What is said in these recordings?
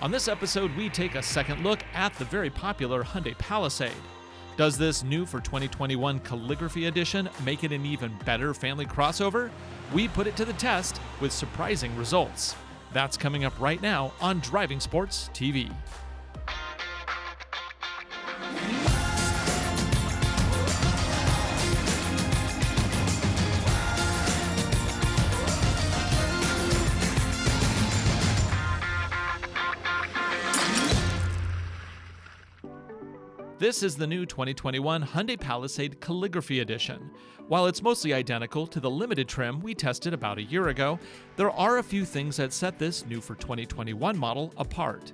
On this episode, we take a second look at the very popular Hyundai Palisade. Does this new for 2021 Calligraphy Edition make it an even better family crossover? We put it to the test with surprising results. That's coming up right now on Driving Sports TV. This is the new 2021 Hyundai Palisade Calligraphy Edition. While it's mostly identical to the limited trim we tested about a year ago, there are a few things that set this new for 2021 model apart.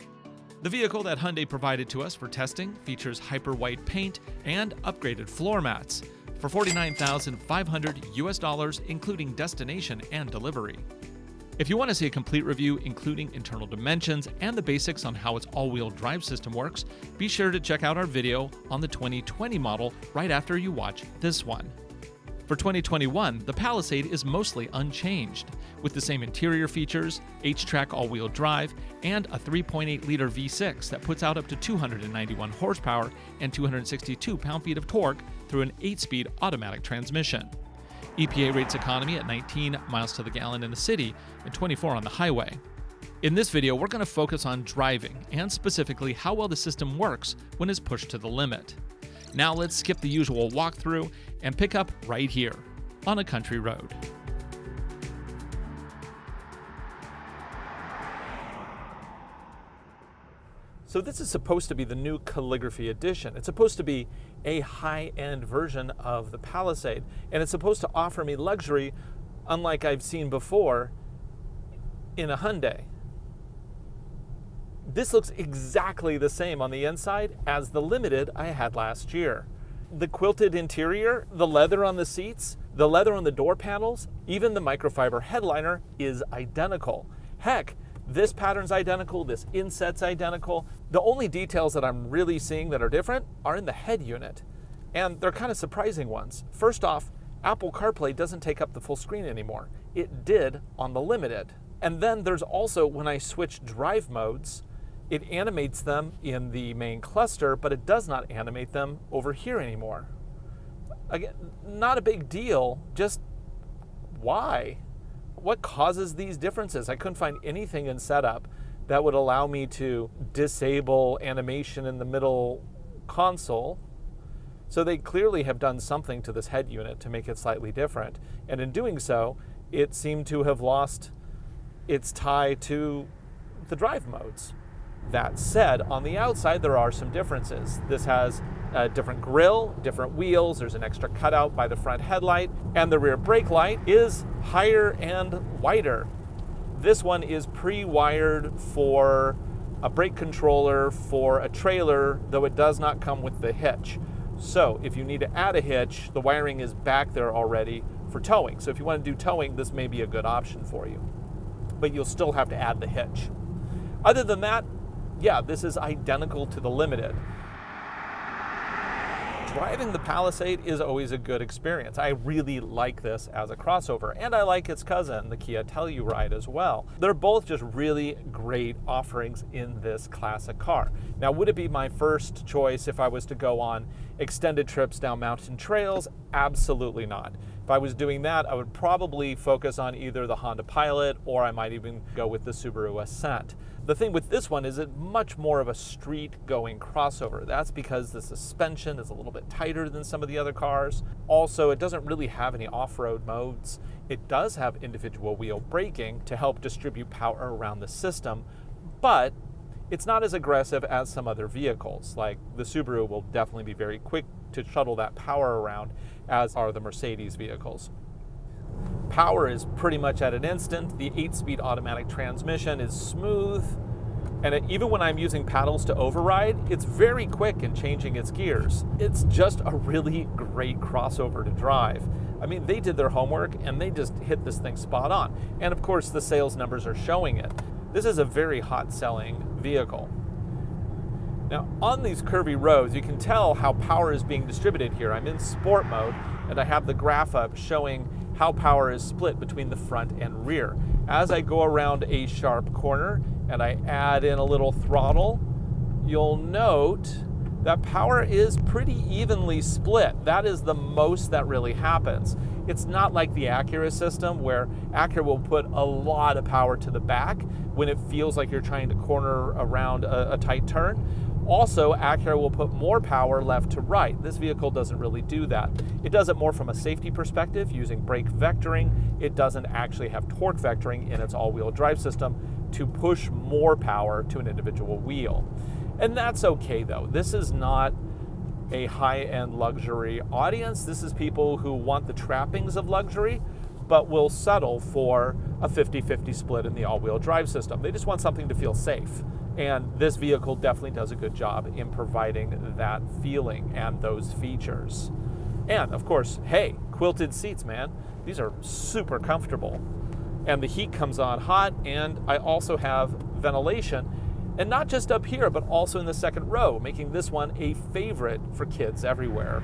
The vehicle that Hyundai provided to us for testing features hyper white paint and upgraded floor mats for $49,500 including destination and delivery. If you want to see a complete review, including internal dimensions and the basics on how its all-wheel drive system works, be sure to check out our video on the 2020 model right after you watch this one. For 2021, the Palisade is mostly unchanged, with the same interior features, HTRAC all-wheel drive, and a 3.8-liter V6 that puts out up to 291 horsepower and 262 pound-feet of torque through an 8-speed automatic transmission. EPA rates economy at 19 miles to the gallon in the city and 24 on the highway. In this video, we're going to focus on driving and specifically how well the system works when it's pushed to the limit. Now let's skip the usual walkthrough and pick up right here on a country road. So this is supposed to be the new Calligraphy Edition. It's supposed to be a high-end version of the Palisade, and it's supposed to offer me luxury unlike I've seen before in a Hyundai. This looks exactly the same on the inside as the Limited I had last year. The quilted interior, the leather on the seats, the leather on the door panels, even the microfiber headliner is identical. Heck, this pattern's identical, this inset's identical. The only details that I'm really seeing that are different are in the head unit. And they're kind of surprising ones. First off, Apple CarPlay doesn't take up the full screen anymore. It did on the Limited. And then there's also, when I switch drive modes, it animates them in the main cluster, but it does not animate them over here anymore. Again, not a big deal, just why? What causes these differences? I couldn't find anything in setup that would allow me to disable animation in the middle console. So they clearly have done something to this head unit to make it slightly different. And in doing so, it seemed to have lost its tie to the drive modes. That said, on the outside, there are some differences. This has a different grille, different wheels, there's an extra cutout by the front headlight, and the rear brake light is higher and wider. This one is pre-wired for a brake controller for a trailer, though it does not come with the hitch. So if you need to add a hitch, the wiring is back there already for towing. So if you want to do towing, this may be a good option for you. But you'll still have to add the hitch. Other than that, yeah, this is identical to the Limited. Driving the Palisade is always a good experience. I really like this as a crossover, and I like its cousin, the Kia Telluride, as well. They're both just really great offerings in this classic car. Now, would it be my first choice if I was to go on extended trips down mountain trails? Absolutely not. If I was doing that, I would probably focus on either the Honda Pilot or I might even go with the Subaru Ascent. The thing with this one is it's much more of a street-going crossover. That's because the suspension is a little bit tighter than some of the other cars. Also, it doesn't really have any off-road modes. It does have individual wheel braking to help distribute power around the system, but it's not as aggressive as some other vehicles. Like the Subaru will definitely be very quick to shuttle that power around, as are the Mercedes vehicles. Power is pretty much at an instant. The 8-speed automatic transmission is smooth, and even when I'm using paddles to override, it's very quick in changing its gears. It's just a really great crossover to drive. I mean, they did their homework and they just hit this thing spot on. And of course, the sales numbers are showing it. This is a very hot-selling vehicle. Now, on these curvy roads, you can tell how power is being distributed here. I'm in sport mode, and I have the graph up showing how power is split between the front and rear. As I go around a sharp corner, and I add in a little throttle, you'll note that power is pretty evenly split. That is the most that really happens. It's not like the Acura system where Acura will put a lot of power to the back when it feels like you're trying to corner around a tight turn. Also, Acura will put more power left to right. This vehicle doesn't really do that. It does it more from a safety perspective using brake vectoring. It doesn't actually have torque vectoring in its all-wheel drive system to push more power to an individual wheel. And that's okay though. This is not a high-end luxury audience. This is people who want the trappings of luxury, but will settle for a 50-50 split in the all-wheel drive system. They just want something to feel safe. And this vehicle definitely does a good job in providing that feeling and those features. And of course, hey, quilted seats, man. These are super comfortable. And the heat comes on hot, and I also have ventilation. And not just up here, but also in the second row, making this one a favorite for kids everywhere.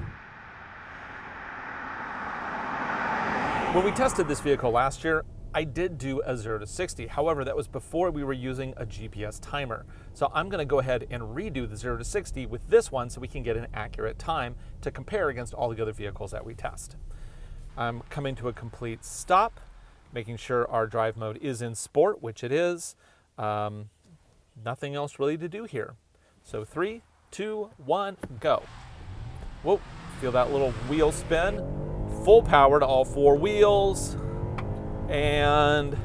When we tested this vehicle last year, I did do a 0 to 60. However, that was before we were using a GPS timer. So I'm gonna go ahead and redo the 0 to 60 with this one so we can get an accurate time to compare against all the other vehicles that we test. I'm coming to a complete stop, making sure our drive mode is in sport, which it is. Nothing else really to do here. So 3, 2, 1, go. Whoa, feel that little wheel spin. Full power to all 4 wheels. And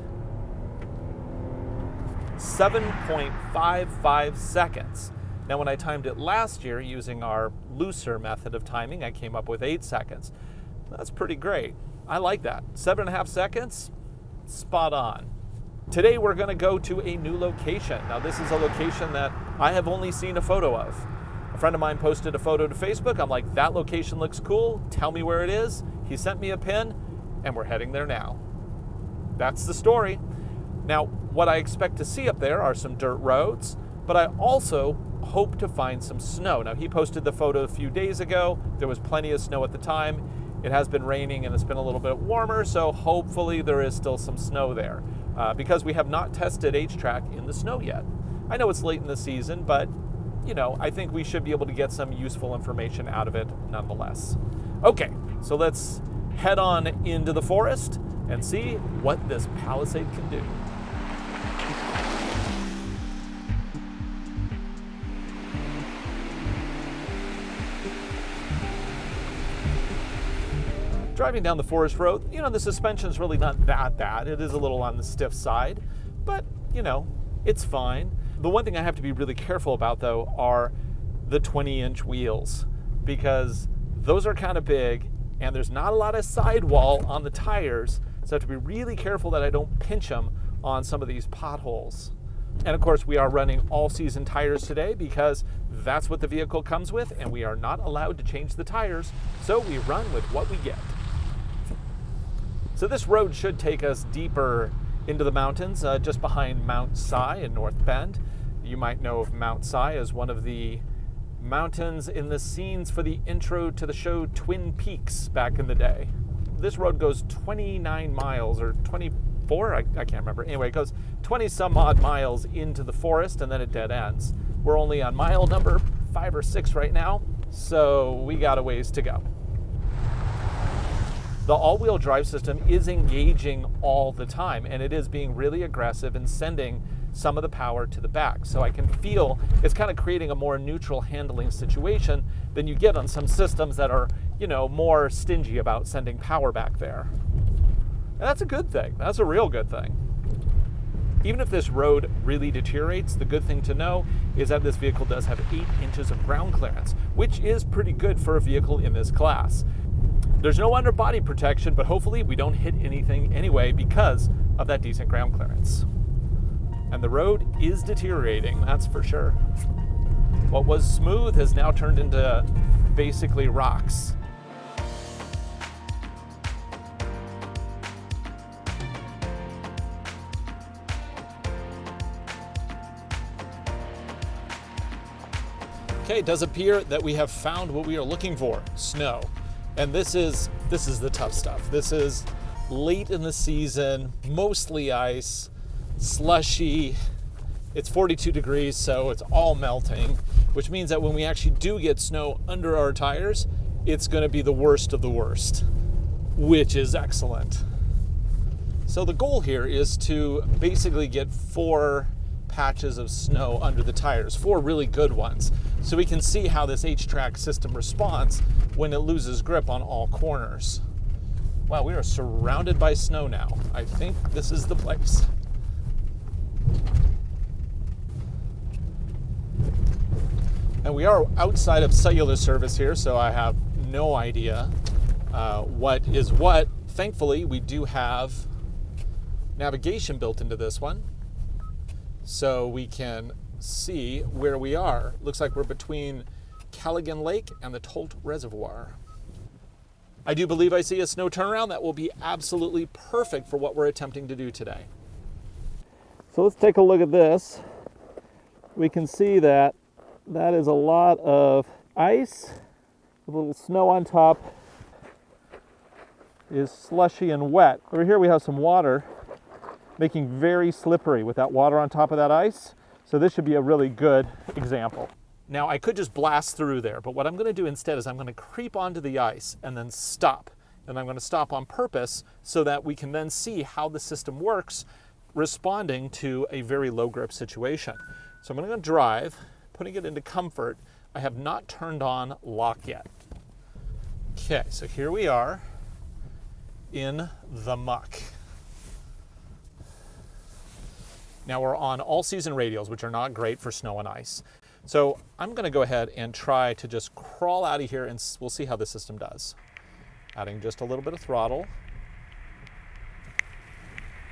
7.55 seconds. Now when I timed it last year using our looser method of timing, I came up with 8 seconds. That's pretty great. I like that. 7.5 seconds, spot on. Today we're going to go to a new location. Now this is a location that I have only seen a photo of. A friend of mine posted a photo to Facebook. I'm like, that location looks cool. Tell me where it is. He sent me a pin, and we're heading there now. That's the story. Now, what I expect to see up there are some dirt roads, but I also hope to find some snow. Now, he posted the photo a few days ago. There was plenty of snow at the time. It has been raining and it's been a little bit warmer, so hopefully there is still some snow there because we have not tested HTRAC in the snow yet. I know it's late in the season, but you know, I think we should be able to get some useful information out of it nonetheless. Okay, so let's head on into the forest and see what this Palisade can do. Driving down the forest road, you know, the suspension's really not that bad. It is a little on the stiff side, but you know, it's fine. The one thing I have to be really careful about though are the 20-inch wheels, because those are kind of big and there's not a lot of sidewall on the tires, so I have to be really careful that I don't pinch them on some of these potholes. And of course, we are running all-season tires today because that's what the vehicle comes with, and we are not allowed to change the tires, so we run with what we get. So this road should take us deeper into the mountains, just behind Mount Si in North Bend. You might know of Mount Si as one of the mountains in the scenes for the intro to the show Twin Peaks back in the day. This road goes 29 miles or 24, I can't remember. Anyway, it goes 20 some odd miles into the forest and then it dead ends. We're only on mile number 5 or 6 right now, so we got a ways to go. The all-wheel drive system is engaging all the time, and it is being really aggressive and sending some of the power to the back. So I can feel it's kind of creating a more neutral handling situation than you get on some systems that are, you know, more stingy about sending power back there. And that's a good thing. That's a real good thing. Even if this road really deteriorates, the good thing to know is that this vehicle does have 8 inches of ground clearance, which is pretty good for a vehicle in this class. There's no underbody protection, but hopefully we don't hit anything anyway because of that decent ground clearance. And the road is deteriorating, that's for sure. What was smooth has now turned into basically rocks. Okay, it does appear that we have found what we are looking for, snow. And this is the tough stuff. This is late in the season, mostly ice, slushy, It's 42 degrees, so it's all melting, which means that when we actually do get snow under our tires, it's going to be the worst of the worst, which is excellent. So the goal here is to basically get 4 patches of snow under the tires, 4 really good ones, so we can see how this HTRAC system responds when it loses grip on all corners. Wow, we are surrounded by snow now. I think this is the place. And we are outside of cellular service here, so I have no idea what is what. Thankfully, we do have navigation built into this one, so we can see where we are. Looks like we're between Callaghan Lake and the Tolt Reservoir. I do believe I see a snow turnaround that will be absolutely perfect for what we're attempting to do today. So let's take a look at this. We can see that is a lot of ice. A little snow on top is slushy and wet. Over here we have some water, making very slippery with that water on top of that ice. So this should be a really good example. Now I could just blast through there, but what I'm going to do instead is I'm going to creep onto the ice and then stop. And I'm going to stop on purpose so that we can then see how the system works responding to a very low grip situation. So I'm going to drive, putting it into comfort. I have not turned on lock yet. Okay, so here we are in the muck. Now we're on all season radials, which are not great for snow and ice. So I'm going to go ahead and try to just crawl out of here and we'll see how the system does. Adding just a little bit of throttle.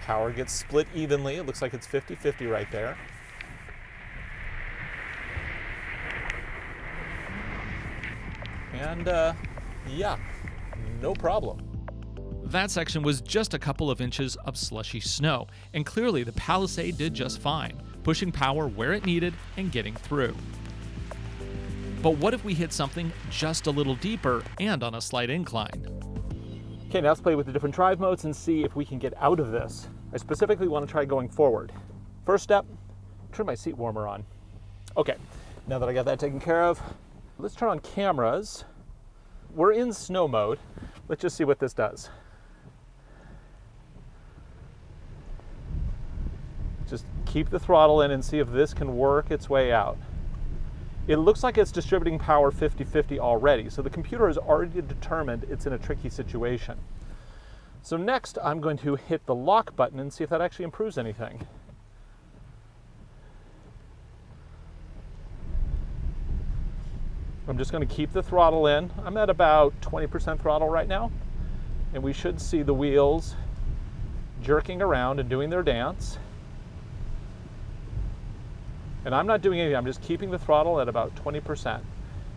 Power gets split evenly. It looks like it's 50-50 right there. And yeah, no problem. That section was just a couple of inches of slushy snow, and clearly the Palisade did just fine, pushing power where it needed and getting through. But what if we hit something just a little deeper and on a slight incline? Okay, now let's play with the different drive modes and see if we can get out of this. I specifically want to try going forward. First step, turn my seat warmer on. Okay, now that I got that taken care of, let's turn on cameras. We're in snow mode. Let's just see what this does. Just keep the throttle in and see if this can work its way out. It looks like it's distributing power 50-50 already, so the computer has already determined it's in a tricky situation. So next, I'm going to hit the lock button and see if that actually improves anything. I'm just going to keep the throttle in. I'm at about 20% throttle right now, and we should see the wheels jerking around and doing their dance. And I'm not doing anything, I'm just keeping the throttle at about 20%.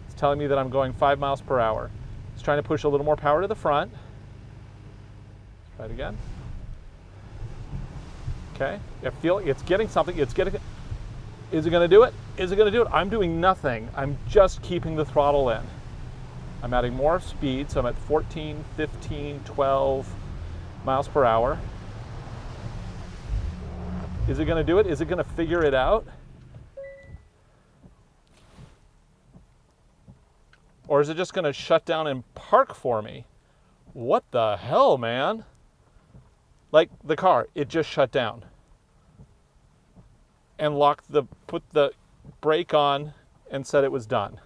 It's telling me that I'm going 5 miles per hour. It's trying to push a little more power to the front. Let's try it again. Okay, I feel it's getting something, is it gonna do it? Is it gonna do it? I'm doing nothing. I'm just keeping the throttle in. I'm adding more speed, so I'm at 14, 15, 12 miles per hour. Is it gonna do it? Is it gonna figure it out? Or is it just gonna shut down and park for me? What the hell, man? Like the car, it just shut down. And put the brake on and said it was done.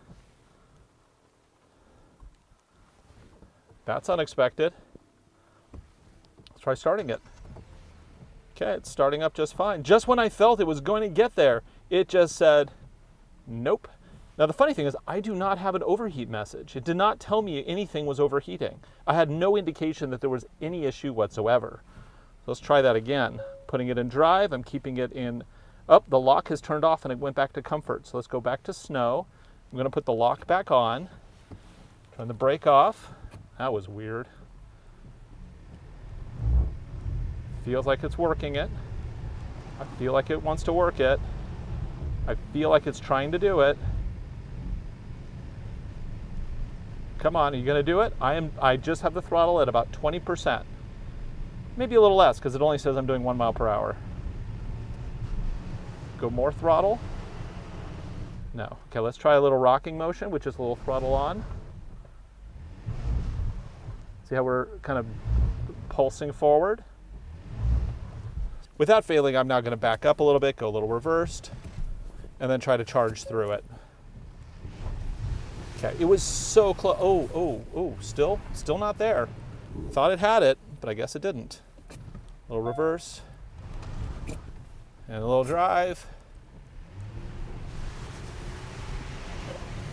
That's unexpected. Let's try starting it. Okay, it's starting up just fine. Just when I felt it was going to get there, it just said, nope. Now the funny thing is, I do not have an overheat message. It did not tell me anything was overheating. I had no indication that there was any issue whatsoever. So let's try that again. Putting it in drive, I'm keeping it in. Oh, the lock has turned off and it went back to comfort. So let's go back to snow. I'm going to put the lock back on. Turn the brake off. That was weird. Feels like it's working it. I feel like it wants to work it. I feel like it's trying to do it. Come on, are you going to do it? I just have the throttle at about 20%. Maybe a little less because it only says I'm doing 1 mile per hour. Go more throttle. No. Okay, let's try a little rocking motion, which is a little throttle on. See how we're kind of pulsing forward? Without failing, I'm now going to back up a little bit, go a little reversed, and then try to charge through it. Okay, it was so close. Oh, still not there. Thought it had it, but I guess it didn't. A little reverse, and a little drive.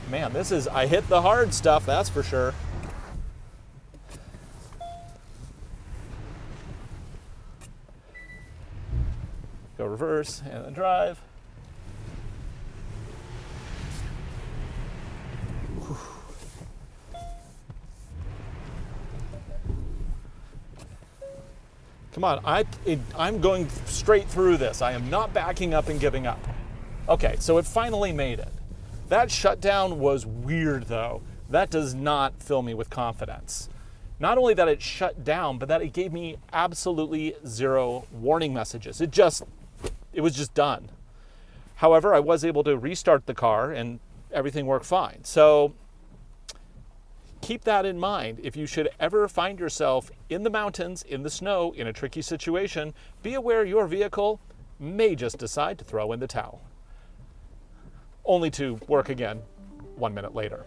Man, I hit the hard stuff, that's for sure. Go reverse and then drive. Whew. Come on, I'm going straight through this. I am not backing up and giving up. Okay, so it finally made it. That shutdown was weird though. That does not fill me with confidence. Not only that it shut down, but that it gave me absolutely zero warning messages. It was just done. However, I was able to restart the car and everything worked fine. So keep that in mind. If you should ever find yourself in the mountains, in the snow, in a tricky situation, be aware your vehicle may just decide to throw in the towel. Only to work again 1 minute later.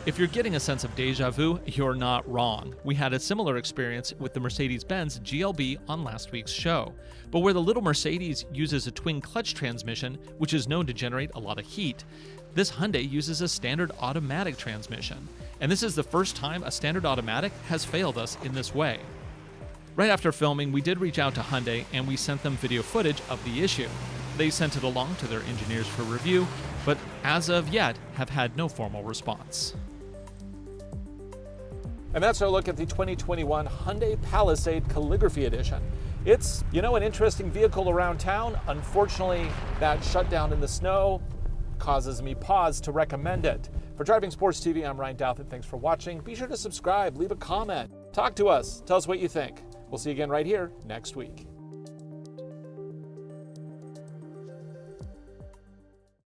If you're getting a sense of deja vu, you're not wrong. We had a similar experience with the Mercedes-Benz GLB on last week's show. But where the little Mercedes uses a twin clutch transmission, which is known to generate a lot of heat, this Hyundai uses a standard automatic transmission. And this is the first time a standard automatic has failed us in this way. Right after filming, we did reach out to Hyundai and we sent them video footage of the issue. They sent it along to their engineers for review, but as of yet have had no formal response. And that's our look at the 2021 Hyundai Palisade Calligraphy Edition. It's, an interesting vehicle around town. Unfortunately, that shutdown in the snow causes me pause to recommend it. For Driving Sports TV, I'm Ryan Douthit. Thanks for watching. Be sure to subscribe, leave a comment, talk to us, tell us what you think. We'll see you again right here next week.